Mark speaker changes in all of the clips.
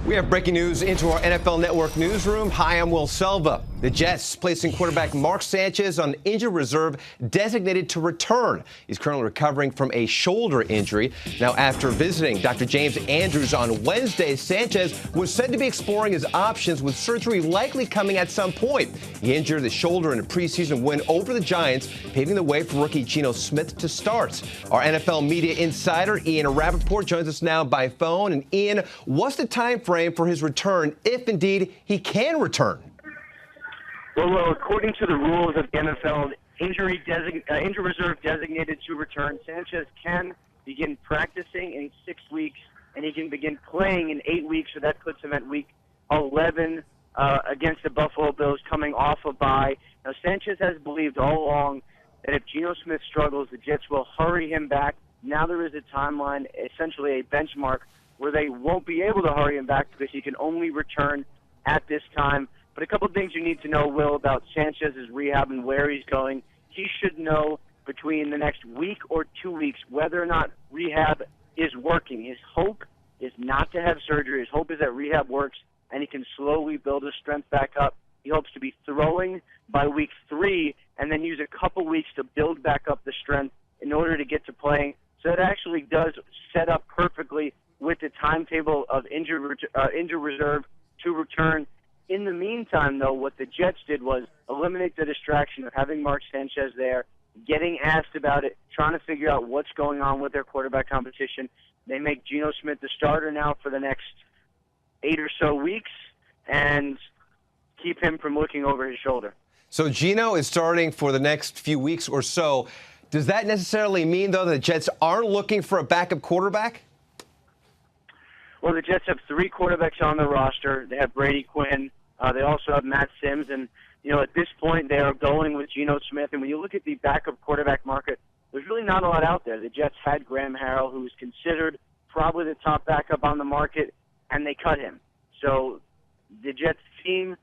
Speaker 1: We have breaking news into our NFL Network newsroom. Hi, I'm Will Selva. The Jets placing quarterback Mark Sanchez on injured reserve, designated to return. He's currently recovering from a shoulder injury. Now, after visiting Dr. James Andrews on Wednesday, Sanchez was said to be exploring his options, with surgery likely coming at some point. He injured his shoulder in a preseason win over the Giants, paving the way for rookie Geno Smith to start. Our NFL media insider, Ian Rappaport, joins us now by phone. And Ian, what's the time frame for his return, if indeed he can return?
Speaker 2: Well, according to the rules of the NFL, injury reserve designated to return, Sanchez can begin practicing in 6 weeks, and he can begin playing in 8 weeks, so that puts him at week 11 against the Buffalo Bills, coming off a bye. Now, Sanchez has believed all along that if Geno Smith struggles, the Jets will hurry him back. Now there is a timeline, essentially a benchmark, where they won't be able to hurry him back because he can only return at this time. But a couple of things you need to know, Will, about Sanchez's rehab and where he's going. He should know between the next week or 2 weeks whether or not rehab is working. His hope is not to have surgery. His hope is that rehab works and he can slowly build his strength back up. He hopes to be throwing by week 3 and then use a couple weeks to build back up the strength in order to get to playing. So it actually does set up perfectly with the timetable of injured reserve to return. In the meantime, though, what the Jets did was eliminate the distraction of having Mark Sanchez there, getting asked about it, trying to figure out what's going on with their quarterback competition. They make Geno Smith the starter now for the next 8 or so weeks and keep him from looking over his shoulder.
Speaker 1: So Geno is starting for the next few weeks or so. Does that necessarily mean, though, that the Jets aren't looking for a backup quarterback?
Speaker 2: Well, the Jets have 3 quarterbacks on the roster. They have Brady Quinn. They also have Matt Sims. And, at this point, they are going with Geno Smith. And when you look at the backup quarterback market, there's really not a lot out there. The Jets had Graham Harrell, who was considered probably the top backup on the market, and they cut him. So the Jets seem,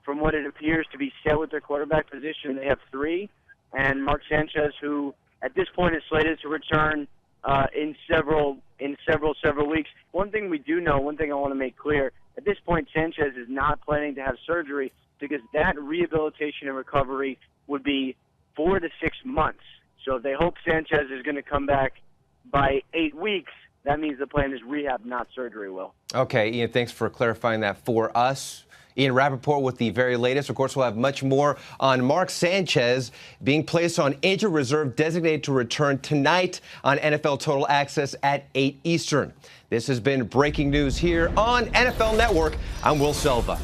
Speaker 2: from what it appears, to be set with their quarterback position. They have 3. And Mark Sanchez, who at this point is slated to return in several weeks. One thing we do know, one thing I want to make clear, at this point Sanchez is not planning to have surgery because that rehabilitation and recovery would be 4 to 6 months. So if they hope Sanchez is going to come back by 8 weeks, that means the plan is rehab, not surgery, Will.
Speaker 1: Okay, Ian, thanks for clarifying that for us. Ian Rappaport with the very latest. Of course, we'll have much more on Mark Sanchez being placed on injured reserve, designated to return tonight on NFL Total Access at 8 Eastern. This has been breaking news here on NFL Network. I'm Will Selva.